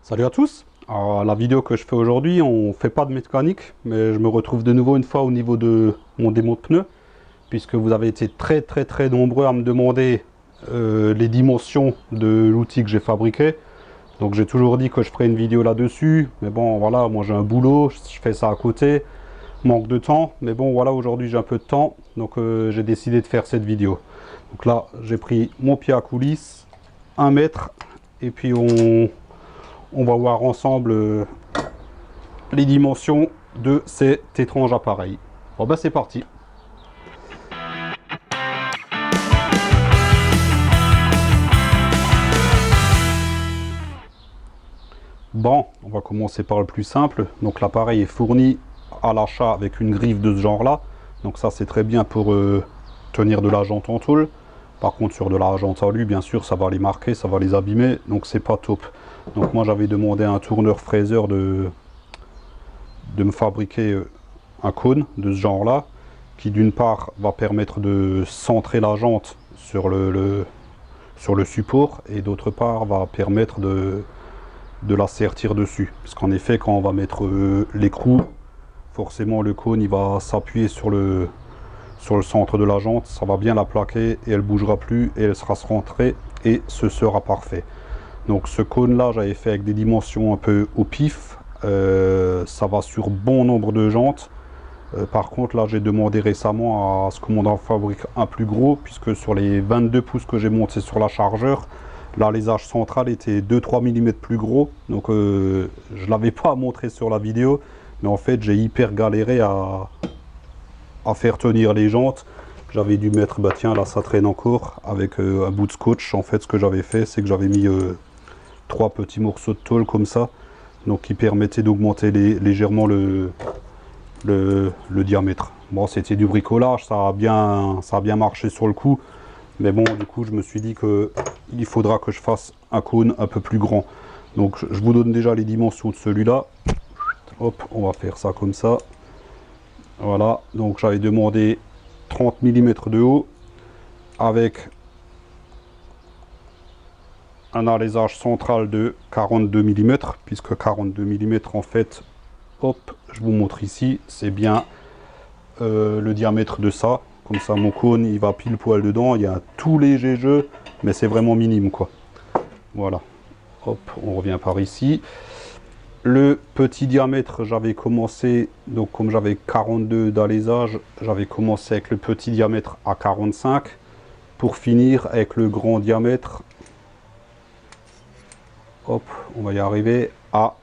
Salut à tous. Alors, la vidéo que je fais aujourd'hui, on fait pas de mécanique, mais je me retrouve de nouveau une fois au niveau de mon démon de pneus, puisque vous avez été très nombreux à me demander les dimensions de l'outil que j'ai fabriqué. Donc j'ai toujours dit que je ferais une vidéo là-dessus, mais bon voilà, moi j'ai un boulot, je fais ça à côté, manque de temps, mais bon voilà, aujourd'hui j'ai un peu de temps, donc j'ai décidé de faire cette vidéo. Donc là, j'ai pris mon pied à coulisse, 1 mètre, et puis on va voir ensemble les dimensions de cet étrange appareil. Bon ben c'est parti. Bon, on va commencer par le plus simple. Donc l'appareil est fourni à l'achat avec une griffe de ce genre là. Donc ça c'est très bien pour tenir de la jante en tôle. Par contre sur de la jante alu, bien sûr, ça va les marquer, ça va les abîmer. Donc c'est pas top. Donc moi j'avais demandé à un tourneur fraiseur de me fabriquer un cône de ce genre là, qui d'une part va permettre de centrer la jante sur le support, et d'autre part va permettre de la sertir dessus. Parce qu'en effet, quand on va mettre l'écrou, forcément le cône il va s'appuyer sur le centre de la jante, ça va bien la plaquer et elle bougera plus et elle sera centrée et ce sera parfait. Donc ce cône là j'avais fait avec des dimensions un peu au pif, ça va sur bon nombre de jantes. Par contre là j'ai demandé récemment à ce que mon en fabrique un plus gros, puisque sur les 22 pouces que j'ai monté sur la chargeur, l'alésage central était 2-3 mm plus gros. Donc je l'avais pas montré sur la vidéo, mais en fait j'ai hyper galéré à faire tenir les jantes. J'avais dû mettre, bah tiens là ça traîne encore, avec un bout de scotch. En fait ce que j'avais fait, c'est que j'avais mis 3 petits morceaux de tôle comme ça, donc qui permettaient d'augmenter légèrement le diamètre. Bon, c'était du bricolage, ça a bien marché sur le coup, mais bon, du coup je me suis dit que il faudra que je fasse un cône un peu plus grand. Donc je vous donne déjà les dimensions de celui-là. Hop, on va faire ça comme ça. Voilà, donc j'avais demandé 30 mm de haut, avec un alésage central de 42 mm, puisque 42 mm en fait, hop, je vous montre ici, c'est bien le diamètre de ça. Comme ça mon cône il va pile poil dedans, il y a un tout léger jeu, mais c'est vraiment minime quoi. Voilà, hop, on revient par ici. Le petit diamètre, j'avais commencé, donc comme j'avais 42 d'alésage, j'avais commencé avec le petit diamètre à 45, pour finir avec le grand diamètre, hop, on va y arriver, à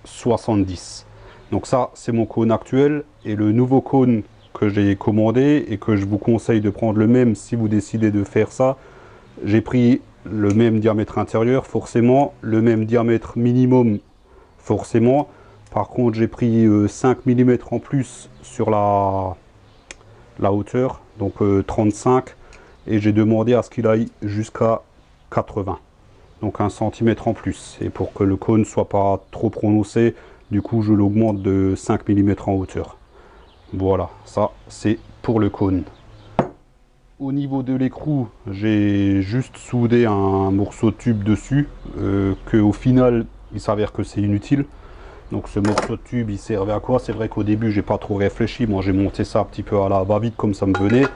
70. Donc ça, c'est mon cône actuel, et le nouveau cône que j'ai commandé, et que je vous conseille de prendre le même si vous décidez de faire ça, j'ai pris le même diamètre intérieur, forcément, le même diamètre minimum, forcément. Par contre, j'ai pris 5 mm en plus sur la hauteur, donc 35, et j'ai demandé à ce qu'il aille jusqu'à 80. Donc 1 cm en plus, et pour que le cône soit pas trop prononcé, du coup je l'augmente de 5 mm en hauteur. Voilà, ça c'est pour le cône. Au niveau de l'écrou, j'ai juste soudé un morceau de tube dessus, que au final il s'avère que c'est inutile. Donc ce morceau de tube il servait à quoi? C'est vrai qu'au début j'ai pas trop réfléchi, moi j'ai monté ça un petit peu à la va-vite comme ça me venait.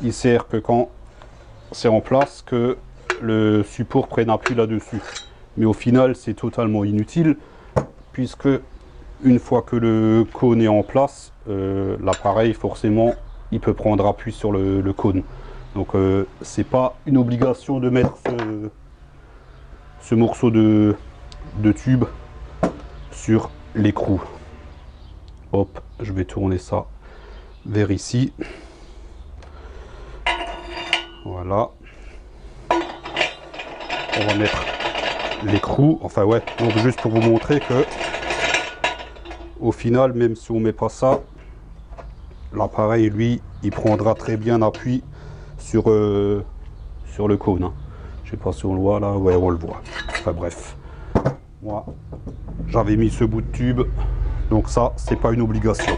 Il sert que quand c'est en place, que le support prenne appui là-dessus. Mais au final c'est totalement inutile, puisque une fois que le cône est en place, l'appareil forcément il peut prendre appui sur le cône. Donc c'est pas une obligation de mettre ce morceau de tube sur l'écrou. Hop, je vais tourner ça vers ici. Voilà. On va mettre l'écrou, enfin ouais, donc juste pour vous montrer que au final, même si on met pas ça, l'appareil lui il prendra très bien appui sur le cône, hein. Je sais pas si on le voit là, ouais on le voit. Enfin bref, moi j'avais mis ce bout de tube, donc ça c'est pas une obligation.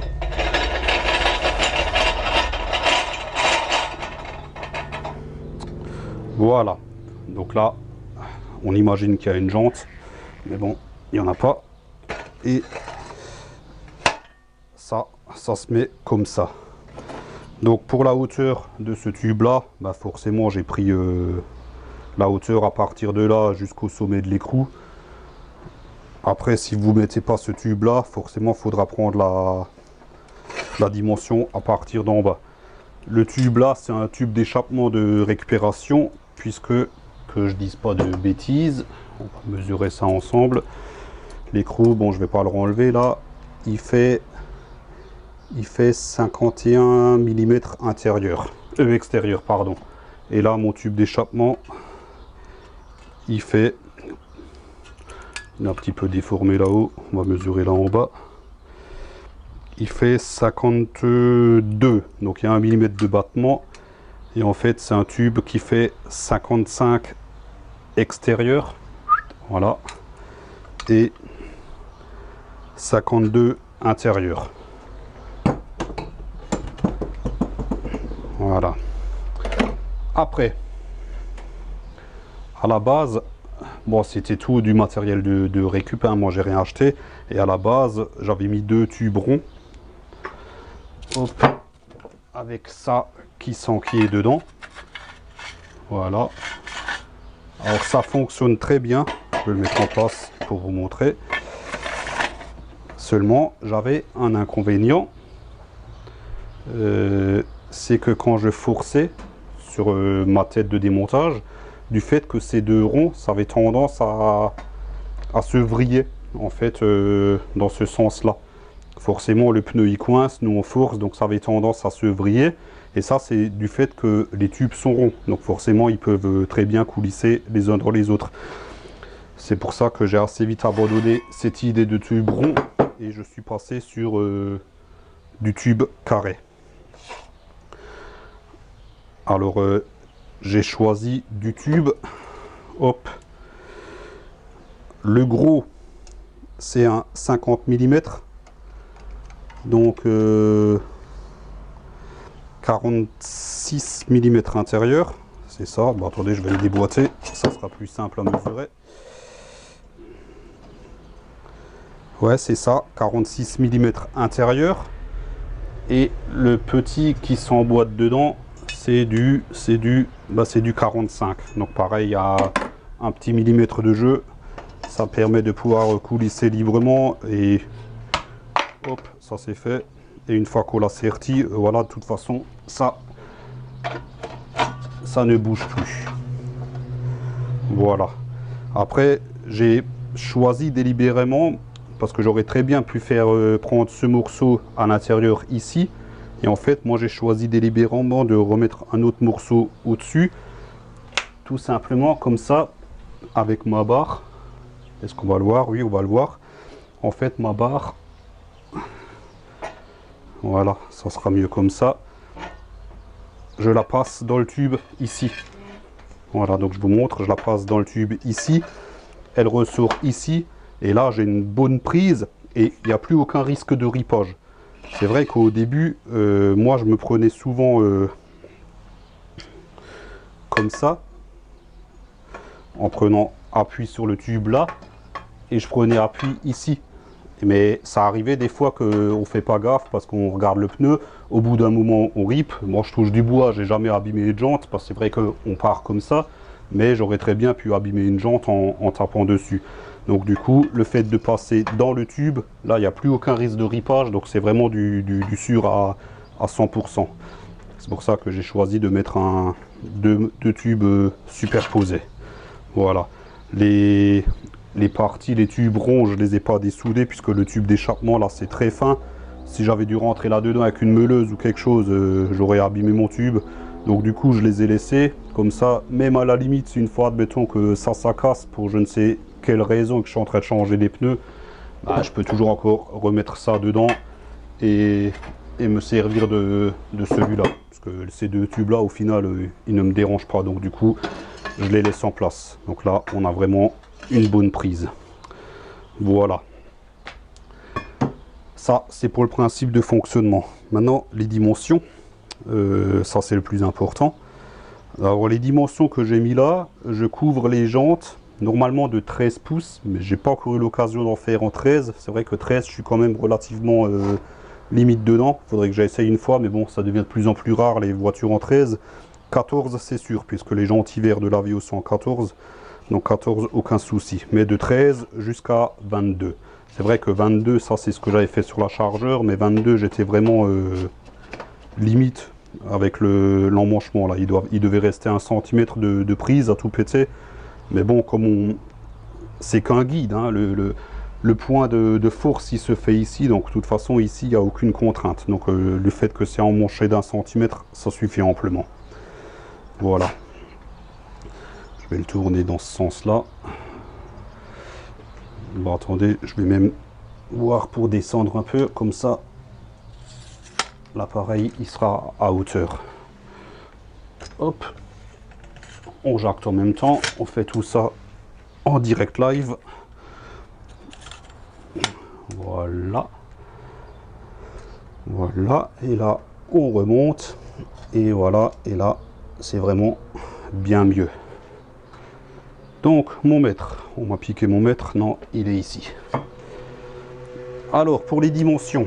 Voilà, donc là on imagine qu'il y a une jante, mais bon, il n'y en a pas. Et ça se met comme ça. Donc pour la hauteur de ce tube là, bah forcément j'ai pris la hauteur à partir de là jusqu'au sommet de l'écrou. Après, si vous ne mettez pas ce tube là, forcément il faudra prendre la dimension à partir d'en bas. Le tube là, c'est un tube d'échappement de récupération, puisque, que je dise pas de bêtises, on va mesurer ça ensemble. L'écrou, bon, je vais pas le renlever là, il fait 51 mm extérieur, pardon. Et là, mon tube d'échappement, il fait, il est un petit peu déformé là-haut, on va mesurer là en bas. Il fait 52, donc il y a 1 mm de battement. Et en fait, c'est un tube qui fait 55 extérieur, voilà, et 52 intérieur. Voilà. Après, à la base, bon, c'était tout du matériel de récup, hein, moi j'ai rien acheté. Et à la base, j'avais mis 2 tubes ronds. Hop, avec ça qui est dedans. Voilà. Alors ça fonctionne très bien. Je vais le mettre en place pour vous montrer. Seulement, j'avais un inconvénient. C'est que quand je forçais sur ma tête de démontage, du fait que ces 2 ronds, ça avait tendance à se vriller, en fait, dans ce sens-là. Forcément, le pneu il coince, nous on force, donc ça avait tendance à se vriller. Et ça, c'est du fait que les tubes sont ronds. Donc forcément, ils peuvent très bien coulisser les uns dans les autres. C'est pour ça que j'ai assez vite abandonné cette idée de tube rond. Et je suis passé sur du tube carré. Alors, j'ai choisi du tube. Hop. Le gros, c'est un 50 mm. Donc 46 mm intérieur, c'est ça. Bon, attendez, je vais le déboîter, ça sera plus simple à mesurer. Ouais, c'est ça, 46 mm intérieur. Et le petit qui s'emboîte dedans, c'est du 45. Donc pareil, il y a un petit millimètre de jeu. Ça permet de pouvoir coulisser librement et hop, ça c'est fait. Et une fois qu'on l'a serti, voilà, de toute façon, ça ne bouge plus. Voilà. Après, j'ai choisi délibérément, parce que j'aurais très bien pu faire prendre ce morceau à l'intérieur ici. Et en fait, moi j'ai choisi délibérément de remettre un autre morceau au-dessus. Tout simplement comme ça, avec ma barre. Est-ce qu'on va le voir? Oui, on va le voir. En fait, ma barre, voilà, ça sera mieux comme ça. Je la passe dans le tube ici. Voilà, donc je vous montre, je la passe dans le tube ici. Elle ressort ici. Et là, j'ai une bonne prise et il n'y a plus aucun risque de ripage. C'est vrai qu'au début, moi, je me prenais souvent comme ça, en prenant appui sur le tube là. Et je prenais appui ici. Mais ça arrivait des fois qu'on ne fait pas gaffe parce qu'on regarde le pneu. Au bout d'un moment, on rip. Moi, je touche du bois, j'ai jamais abîmé les jantes parce que c'est vrai qu'on part comme ça. Mais j'aurais très bien pu abîmer une jante en tapant dessus. Donc du coup, le fait de passer dans le tube, là, il n'y a plus aucun risque de ripage. Donc c'est vraiment du sûr à 100%. C'est pour ça que j'ai choisi de mettre deux tubes superposés. Voilà. Les parties, les tubes ronds, je les ai pas dessoudés puisque le tube d'échappement là c'est très fin. Si j'avais dû rentrer là-dedans avec une meuleuse ou quelque chose, j'aurais abîmé mon tube. Donc du coup je les ai laissés comme ça, même à la limite si une fois admettons que ça casse pour je ne sais quelle raison que je suis en train de changer les pneus, bah, je peux toujours encore remettre ça dedans et me servir de celui-là. Parce que ces 2 tubes là au final ils ne me dérangent pas, donc du coup je les laisse en place. Donc là on a vraiment une bonne prise. Voilà. Ça, c'est pour le principe de fonctionnement. Maintenant, les dimensions. Ça, c'est le plus important. Alors, les dimensions que j'ai mis là, je couvre les jantes normalement de 13 pouces, mais j'ai pas encore eu l'occasion d'en faire en 13. C'est vrai que 13, je suis quand même relativement limite dedans. Faudrait que j'essaye une fois, mais bon, ça devient de plus en plus rare les voitures en 13. 14, c'est sûr, puisque les jantes hiver de l'Aveo sont en 14. Donc 14, aucun souci. Mais de 13 jusqu'à 22. C'est vrai que 22, ça c'est ce que j'avais fait sur la Charger, mais 22, j'étais vraiment limite avec l'emmanchement là. Il devait rester 1 cm de prise à tout péter. Mais bon, comme c'est qu'un guide, hein, le point de force il se fait ici, donc de toute façon ici il n'y a aucune contrainte. Donc le fait que c'est emmanché d'1 centimètre, ça suffit amplement. Voilà. Je vais le tourner dans ce sens là. Bon, attendez, je vais même voir pour descendre un peu, comme ça l'appareil il sera à hauteur. Hop, on jacte en même temps, on fait tout ça en direct live. Voilà, voilà, et là on remonte, et voilà, et là c'est vraiment bien mieux. Donc mon mètre, on m'a piqué mon mètre, non, il est ici. Alors pour les dimensions,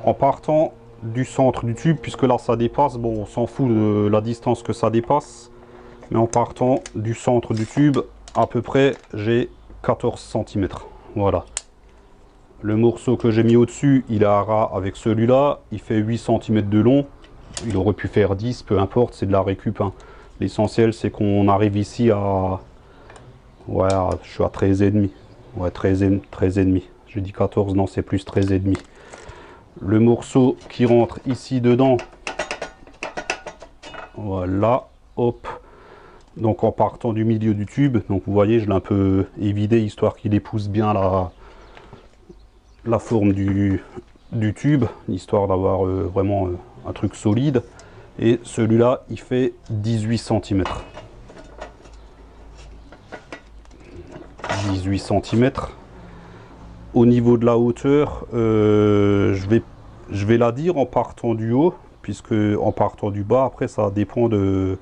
en partant du centre du tube, puisque là ça dépasse, bon on s'en fout de la distance que ça dépasse, mais en partant du centre du tube, à peu près j'ai 14 cm. Voilà. Le morceau que j'ai mis au-dessus, il est à ras avec celui-là, il fait 8 cm de long, il aurait pu faire 10, peu importe, c'est de la récup, hein. L'essentiel c'est qu'on arrive ici à... Ouais, je suis à 13,5. Ouais, 13,5. J'ai dit 14, non c'est plus 13,5. Le morceau qui rentre ici dedans, voilà, hop. Donc en partant du milieu du tube, donc vous voyez, je l'ai un peu évidé histoire qu'il épouse bien la forme du tube, histoire d'avoir vraiment un truc solide. Et celui-là, il fait 18 cm. 18 cm. Au niveau de la hauteur, je vais la dire en partant du haut, puisque en partant du bas, après ça dépend de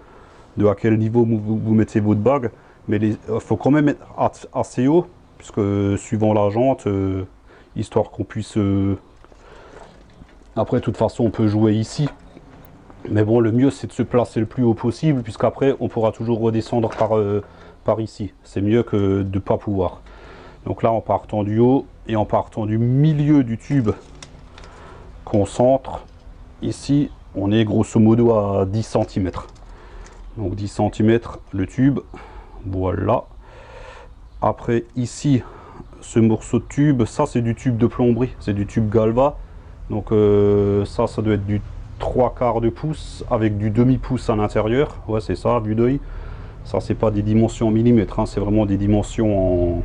à quel niveau vous mettez votre bague. Mais il faut quand même être assez haut, puisque suivant la jante, histoire qu'on puisse... Après, de toute façon, on peut jouer ici. Mais bon, le mieux, c'est de se placer le plus haut possible, puisqu'après, on pourra toujours redescendre par ici. C'est mieux que de ne pas pouvoir. Donc là, en partant du haut et en partant du milieu du tube, concentre, ici, on est grosso modo à 10 cm. Donc 10 cm le tube, voilà. Après, ici, ce morceau de tube, ça c'est du tube de plomberie, c'est du tube Galva. Donc ça doit être du 3/4 de pouce avec du demi-pouce à l'intérieur. Ouais, c'est ça, vue d'œil. Ça, c'est pas des dimensions en millimètres, hein, c'est vraiment des dimensions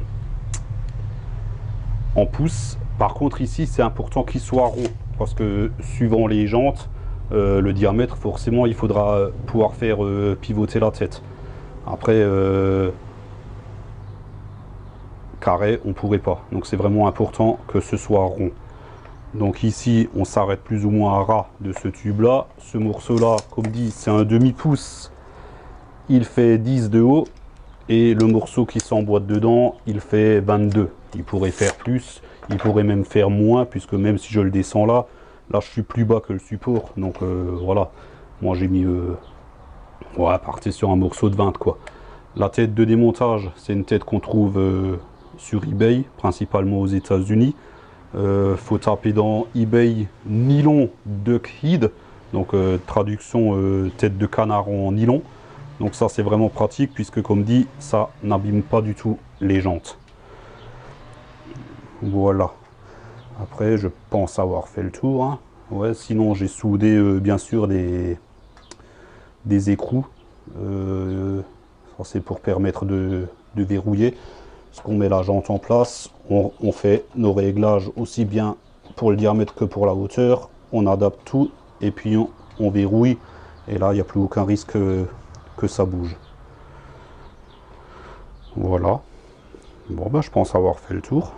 en pouces. Par contre, ici, c'est important qu'il soit rond, parce que suivant les jantes, le diamètre, forcément, il faudra pouvoir faire pivoter la tête. Après, carré, on pourrait pas. Donc, c'est vraiment important que ce soit rond. Donc ici, on s'arrête plus ou moins à ras de ce tube-là. Ce morceau-là, comme dit, c'est un demi-pouce. Il fait 10 de haut. Et le morceau qui s'emboîte dedans, il fait 22. Il pourrait faire plus, il pourrait même faire moins, puisque même si je le descends là, je suis plus bas que le support. Donc voilà, moi j'ai mis... ouais, partez sur un morceau de 20 quoi. La tête de démontage, c'est une tête qu'on trouve sur eBay, principalement aux États-Unis. Faut taper dans eBay nylon duck head, donc traduction tête de canard en nylon. Donc ça c'est vraiment pratique, puisque comme dit, ça n'abîme pas du tout les jantes. Voilà. Après, je pense avoir fait le tour, hein. Ouais, sinon j'ai soudé bien sûr des écrous. Ça c'est pour permettre de verrouiller. Parce qu'on met la jante en place, on fait nos réglages aussi bien pour le diamètre que pour la hauteur. On adapte tout et puis on verrouille. Et là, il n'y a plus aucun risque que ça bouge. Voilà. Bon, ben, je pense avoir fait le tour.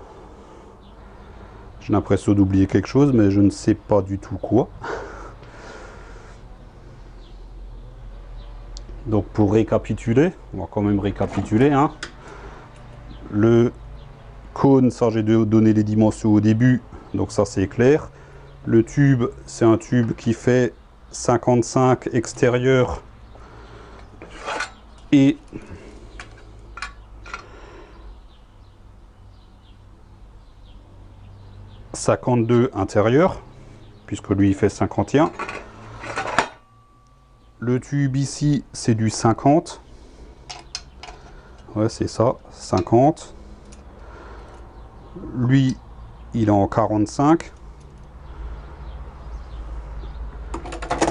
J'ai l'impression d'oublier quelque chose, mais je ne sais pas du tout quoi. Donc pour récapituler, on va quand même récapituler, hein. Le cône, ça j'ai donné les dimensions au début, donc ça c'est clair. Le tube, c'est un tube qui fait 55 extérieur et « 52 intérieur », puisque lui il fait 51. Le tube ici, c'est du 50. Ouais, c'est ça, 50. Lui, il est en 45.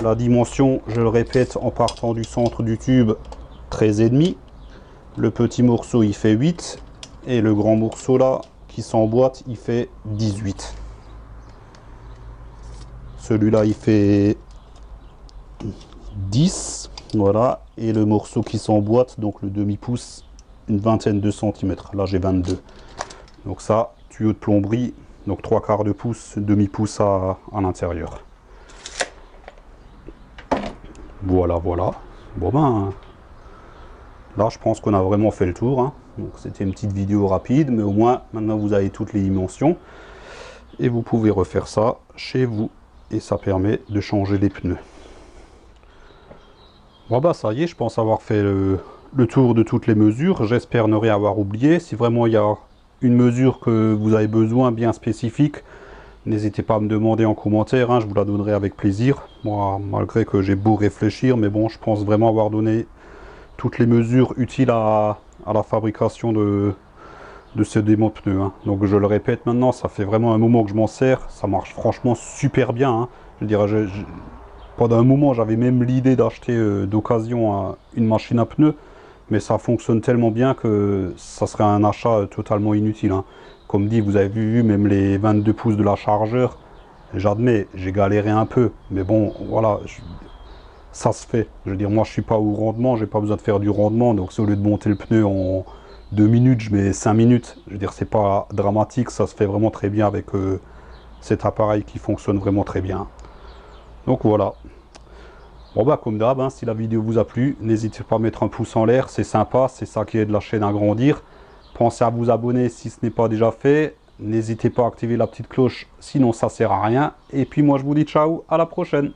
La dimension, je le répète, en partant du centre du tube, 13,5. Le petit morceau, il fait 8. Et le grand morceau là, qui s'emboîte, il fait 18. Celui-là, il fait 10. Voilà. Et le morceau qui s'emboîte, donc le demi-pouce, une vingtaine de centimètres. Là, j'ai 22. Donc ça, tuyau de plomberie, donc 3/4 de pouce, demi-pouce à l'intérieur. Voilà, voilà. Bon ben, là, je pense qu'on a vraiment fait le tour, hein. Donc c'était une petite vidéo rapide, mais au moins, maintenant, vous avez toutes les dimensions. Et vous pouvez refaire ça chez vous. Et ça permet de changer les pneus. Bon bah ça y est, je pense avoir fait le tour de toutes les mesures. J'espère ne rien avoir oublié. Si vraiment il y a une mesure que vous avez besoin bien spécifique, n'hésitez pas à me demander en commentaire, hein, je vous la donnerai avec plaisir. Moi, malgré que j'ai beau réfléchir, mais bon, je pense vraiment avoir donné toutes les mesures utiles à la fabrication de ce démon pneu, hein. Donc je le répète maintenant, ça fait vraiment un moment que je m'en sers. Ça marche franchement super bien, hein. Je dirais, pendant un moment, j'avais même l'idée d'acheter d'occasion une machine à pneus, mais ça fonctionne tellement bien que ça serait un achat totalement inutile, hein. Comme dit, vous avez vu, même les 22 pouces de la chargeur, j'admets, j'ai galéré un peu, mais bon, voilà, ça se fait. Je veux dire, moi, je suis pas au rendement, j'ai pas besoin de faire du rendement, donc au lieu de monter le pneu en 2 minutes, je mets 5 minutes. Je veux dire, c'est pas dramatique, ça se fait vraiment très bien avec cet appareil qui fonctionne vraiment très bien. Donc voilà. Bon bah comme d'hab, hein, si la vidéo vous a plu, n'hésitez pas à mettre un pouce en l'air, c'est sympa, c'est ça qui aide la chaîne à grandir. Pensez à vous abonner si ce n'est pas déjà fait. N'hésitez pas à activer la petite cloche, sinon ça sert à rien. Et puis moi je vous dis ciao, à la prochaine.